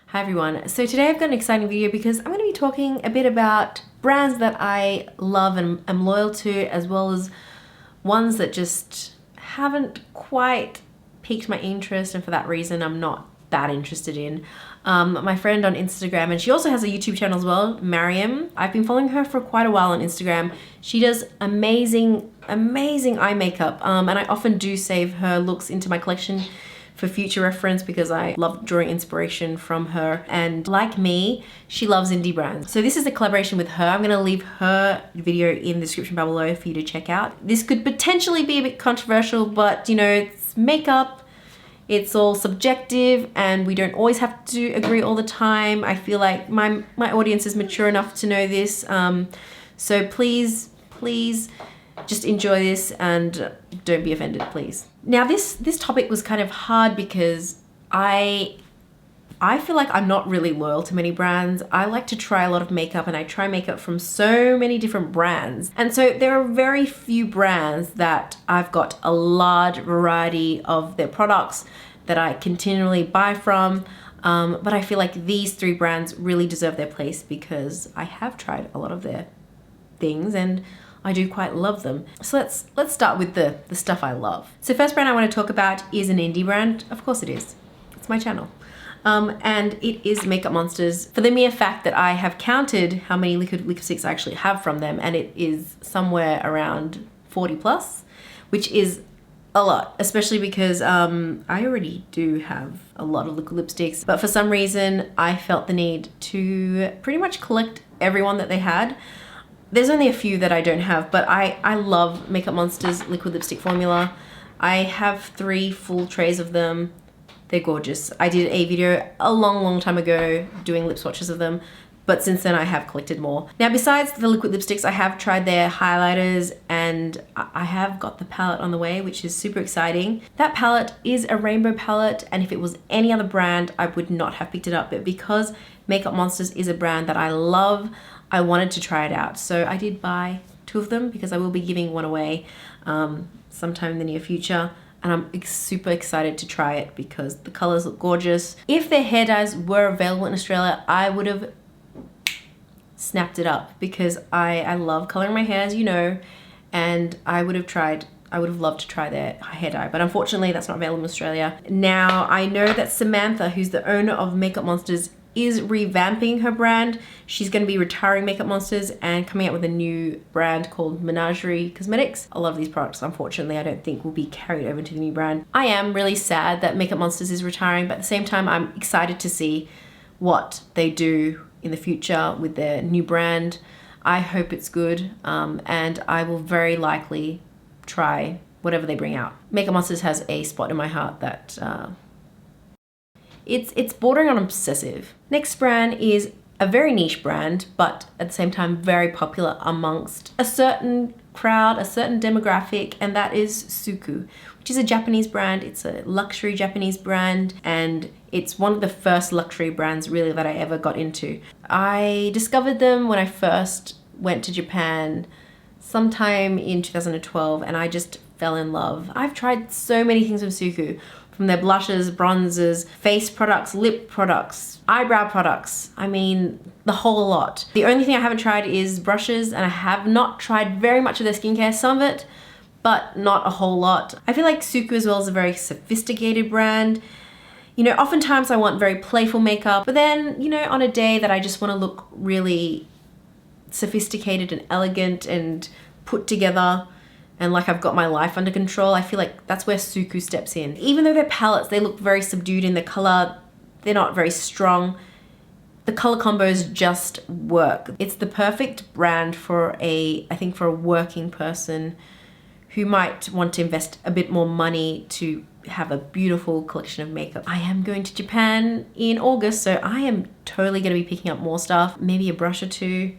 Hi everyone. So today I've got an exciting video because I'm going to be talking a bit about brands that I love and am loyal to, as well as ones that just haven't quite piqued my interest, and for that reason I'm not that interested in. My friend on Instagram, and she also has a YouTube channel as well, Mariam. I've been following her for quite a while on Instagram. She does amazing eye makeup, and I often do save her looks into my collection for future reference because I love drawing inspiration from her. And like me, she loves indie brands. So this is a collaboration with her. I'm gonna leave her video in the description bar below for you to check out. This could potentially be a bit controversial, but you know, it's makeup, it's all subjective, and we don't always have to agree all the time. I feel like my audience is mature enough to know this. So please just enjoy this and don't be offended, please. Now this topic was kind of hard because I feel like I'm not really loyal to many brands. I like to try a lot of makeup, and I try makeup from so many different brands. And so there are very few brands that I've got a large variety of their products that I continually buy from. But I feel like these three brands really deserve their place because I have tried a lot of their things and I do quite love them. So let's start with the stuff I love. So first brand I want to talk about is an indie brand. Of course it is. It's my channel. And it is Makeup Monsters, for the mere fact that I have counted how many liquid lipsticks I actually have from them, and it is somewhere around 40 plus, which is a lot, especially because I already do have a lot of liquid lipsticks, but for some reason I felt the need to pretty much collect everyone that they had. There's only a few that I don't have, but I love Makeup Monsters liquid lipstick formula. I have 3 full trays of them. They're gorgeous. I did a video a long time ago doing lip swatches of them, but since then I have collected more. Now besides the liquid lipsticks, I have tried their highlighters, and I have got the palette on the way, which is super exciting. That palette is a rainbow palette, and if it was any other brand, I would not have picked it up, but because Makeup Monsters is a brand that I love, I wanted to try it out. So I did buy 2 of them because I will be giving one away sometime in the near future. And I'm super excited to try it because the colors look gorgeous. If their hair dyes were available in Australia, I would have snapped it up because I love coloring my hair, as you know, and I would have loved to try their hair dye, but unfortunately that's not available in Australia. Now I know that Samantha, who's the owner of Makeup Monsters, is revamping her brand. She's going to be retiring Makeup Monsters and coming out with a new brand called Menagerie Cosmetics. A lot of these products, unfortunately, I don't think will be carried over to the new brand. I am really sad that Makeup Monsters is retiring, but at the same time, I'm excited to see what they do in the future with their new brand. I hope it's good, and I will very likely try whatever they bring out. Makeup Monsters has a spot in my heart that it's bordering on obsessive. Next brand is a very niche brand, but at the same time very popular amongst a certain crowd, a certain demographic, and that is Suqqu, which is a Japanese brand. It's a luxury Japanese brand, and it's one of the first luxury brands really that I ever got into. I discovered them when I first went to Japan sometime in 2012, and I just fell in love. I've tried so many things from Suqqu, from their blushes, bronzers, face products, lip products, eyebrow products. I mean, the whole lot. The only thing I haven't tried is brushes, and I have not tried very much of their skincare, some of it, but not a whole lot. I feel like Suqqu as well is a very sophisticated brand. You know, oftentimes I want very playful makeup, but then, you know, on a day that I just want to look really sophisticated and elegant and put together, and like I've got my life under control, I feel like that's where Suqqu steps in. Even though their palettes, they look very subdued in the color, they're not very strong, the color combos just work. It's the perfect brand for I think for a working person who might want to invest a bit more money to have a beautiful collection of makeup. I am going to Japan in August, so I am totally gonna be picking up more stuff, maybe a brush or 2,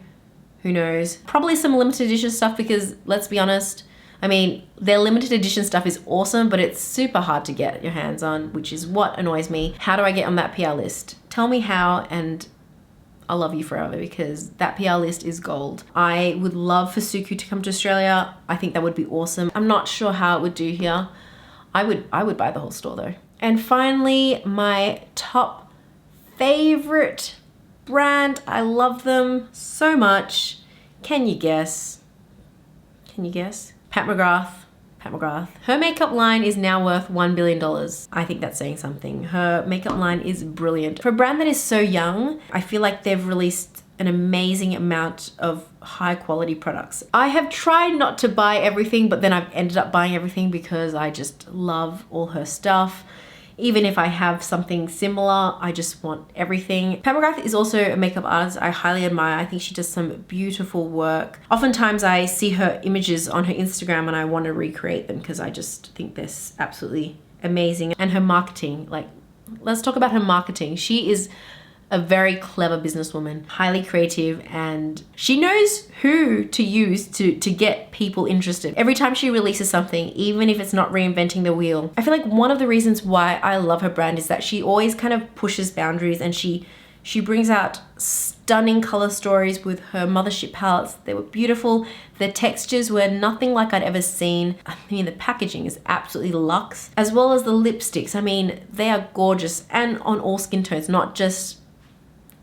who knows. Probably some limited edition stuff because let's be honest, I mean, their limited edition stuff is awesome, but it's super hard to get your hands on, which is what annoys me. How do I get on that PR list? Tell me how, and I'll love you forever because that PR list is gold. I would love for Suku to come to Australia. I think that would be awesome. I'm not sure how it would do here. I would buy the whole store though. And finally, my top favorite brand. I love them so much. Can you guess? Can you guess? Pat McGrath. Pat McGrath. Her makeup line is now worth $1 billion. I think that's saying something. Her makeup line is brilliant. For a brand that is so young, I feel like they've released an amazing amount of high quality products. I have tried not to buy everything, but then I've ended up buying everything because I just love all her stuff. Even if I have something similar, I just want everything. Pat McGrath is also a makeup artist I highly admire. I think she does some beautiful work. Oftentimes I see her images on her Instagram and I want to recreate them because I just think they're absolutely amazing. And her marketing, like, let's talk about her marketing. She is a very clever businesswoman, highly creative, and she knows who to use to get people interested. Every time she releases something, even if it's not reinventing the wheel, I feel like one of the reasons why I love her brand is that she always kind of pushes boundaries, and she brings out stunning color stories with her Mothership palettes. They were beautiful. The textures were nothing like I'd ever seen. I mean, the packaging is absolutely luxe, as well as the lipsticks. I mean, they are gorgeous and on all skin tones, not just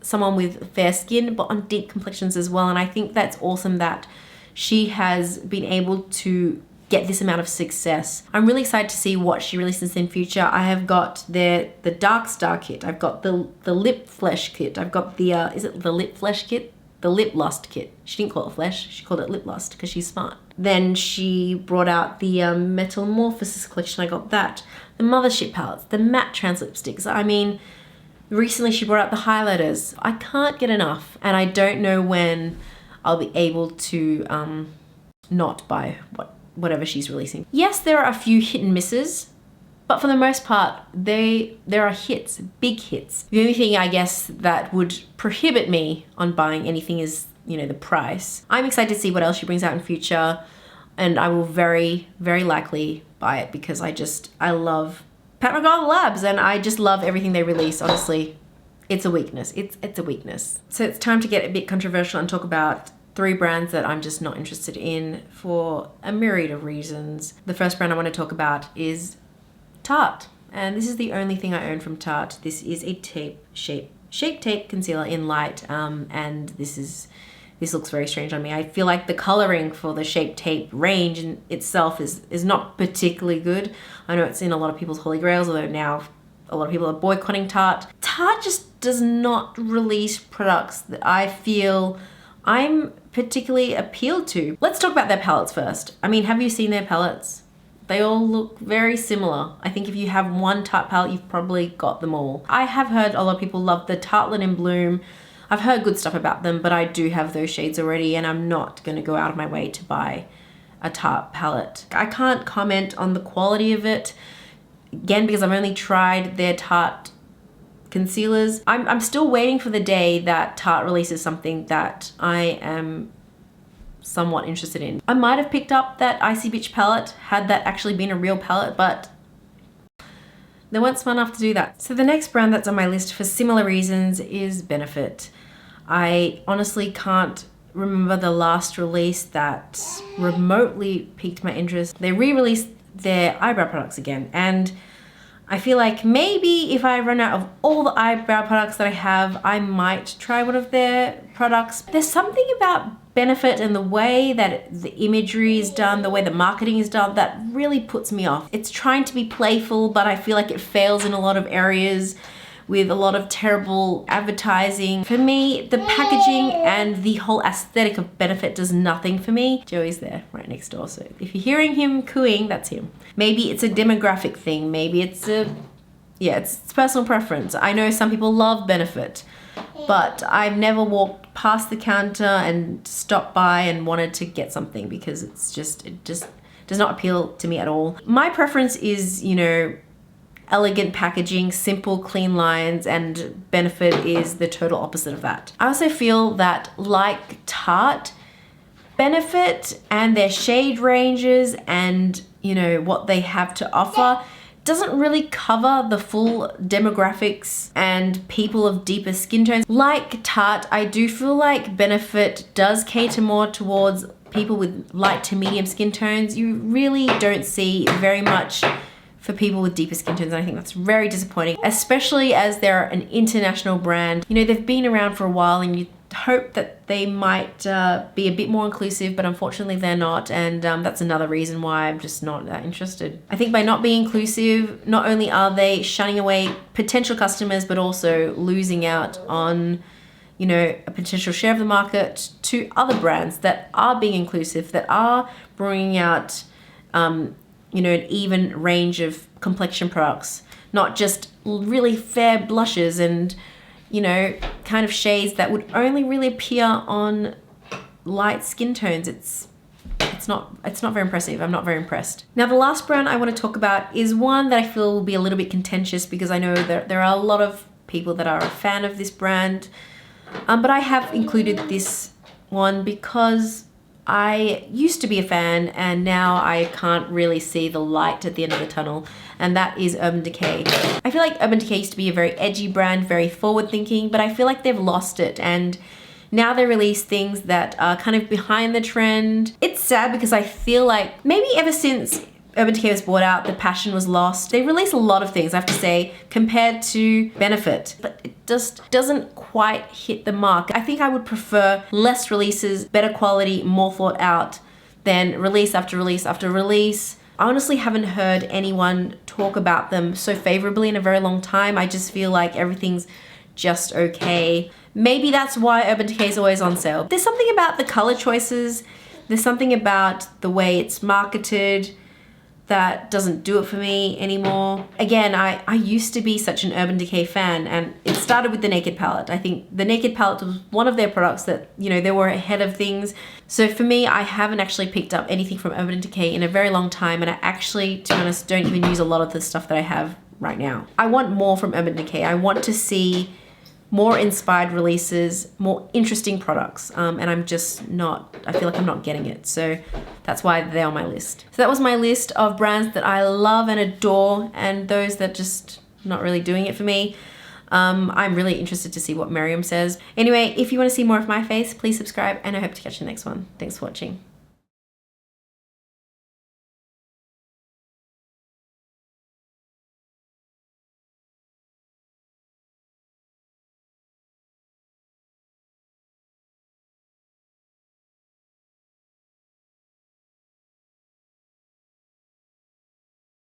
someone with fair skin, but on deep complexions as well. And I think that's awesome that she has been able to get this amount of success. I'm really excited to see what she releases in future. I have got the Dark Star kit. I've got the Lip Flesh kit. I've got the, is it the Lip Flesh kit? The Lip Lust kit. She didn't call it flesh, she called it Lip Lust because she's smart. Then she brought out the Metamorphosis collection. I got that. The Mothership palettes, the matte trans lipsticks. I mean, recently she brought out the highlighters. I can't get enough, and I don't know when I'll be able to not buy whatever she's releasing. Yes, there are a few hit and misses, but for the most part, there are hits, big hits. The only thing I guess that would prohibit me on buying anything is, you know, the price. I'm excited to see what else she brings out in future, and I will very, very likely buy it because I love Pat McGrath Labs, and I just love everything they release. Honestly, it's a weakness. It's a weakness. So it's time to get a bit controversial and talk about 3 brands that I'm just not interested in for a myriad of reasons. The first brand I want to talk about is Tarte, and this is the only thing I own from Tarte. This is a shape tape concealer in light, and this looks very strange on me. I feel like the coloring for the Shape Tape range in itself is not particularly good. I know it's in a lot of people's holy grails, although now a lot of people are boycotting Tarte. Tarte just does not release products that I feel I'm particularly appealed to. Let's talk about their palettes first. I mean, have you seen their palettes? They all look very similar. I think if you have one Tarte palette, you've probably got them all. I have heard a lot of people love the Tartelette in Bloom. I've heard good stuff about them, but I do have those shades already, and I'm not going to go out of my way to buy a Tarte palette. I can't comment on the quality of it, again, because I've only tried their Tarte concealers. I'm still waiting for the day that Tarte releases something that I am somewhat interested in. I might have picked up that Icy Bitch palette had that actually been a real palette, but they weren't smart enough to do that. So the next brand that's on my list for similar reasons is Benefit. I honestly can't remember the last release that remotely piqued my interest. They re-released their eyebrow products again, and I feel like maybe if I run out of all the eyebrow products that I have, I might try one of their products. There's something about Benefit and the way that the imagery is done, the way the marketing is done, that really puts me off. It's trying to be playful, but I feel like it fails in a lot of areas with a lot of terrible advertising. For me, the packaging and the whole aesthetic of Benefit does nothing for me. Joey's there right next door, so if you're hearing him cooing, that's him. Maybe it's a demographic thing, maybe it's it's personal preference. I know some people love Benefit, but I've never walked past the counter and stopped by and wanted to get something because it just does not appeal to me at all. My preference is, you know, elegant packaging, simple, clean lines, and Benefit is the total opposite of that. I also feel that, like Tarte, Benefit and their shade ranges and, you know, what they have to offer doesn't really cover the full demographics and people of deeper skin tones. Like Tarte, I do feel like Benefit does cater more towards people with light to medium skin tones. You really don't see very much for people with deeper skin tones, and I think that's very disappointing, especially as they're an international brand. You know, they've been around for a while and you hope that they might be a bit more inclusive, but unfortunately they're not, and that's another reason why I'm just not that interested. I think by not being inclusive, not only are they shunning away potential customers, but also losing out on, you know, a potential share of the market to other brands that are being inclusive, that are bringing out you know, an even range of complexion products, not just really fair blushes and, you know, kind of shades that would only really appear on light skin tones. It's not very impressive. I'm not very impressed. Now, the last brand I want to talk about is one that I feel will be a little bit contentious, because I know that there are a lot of people that are a fan of this brand, but I have included this one because I used to be a fan and now I can't really see the light at the end of the tunnel, and that is Urban Decay. I feel like Urban Decay used to be a very edgy brand, very forward thinking, but I feel like they've lost it, and now they release things that are kind of behind the trend. It's sad because I feel like maybe ever since Urban Decay was bought out, the passion was lost. They release a lot of things, I have to say, compared to Benefit, but it just doesn't quite hit the mark. I think I would prefer less releases, better quality, more thought out, than release after release after release. I honestly haven't heard anyone talk about them so favorably in a very long time. I just feel like everything's just okay. Maybe that's why Urban Decay is always on sale. There's something about the color choices, there's something about the way it's marketed that doesn't do it for me anymore. Again, I used to be such an Urban Decay fan, and it started with the Naked Palette. I think the Naked Palette was one of their products that, you know, they were ahead of things. So for me, I haven't actually picked up anything from Urban Decay in a very long time, and I actually, to be honest, don't even use a lot of the stuff that I have right now. I want more from Urban Decay. I want to see more inspired releases, more interesting products, and I'm just not, I feel like I'm not getting it. So that's why they're on my list. So that was my list of brands that I love and adore, and those that just not really doing it for me. I'm really interested to see what Mariam says. Anyway, if you want to see more of my face, please subscribe, and I hope to catch you in the next one. Thanks for watching.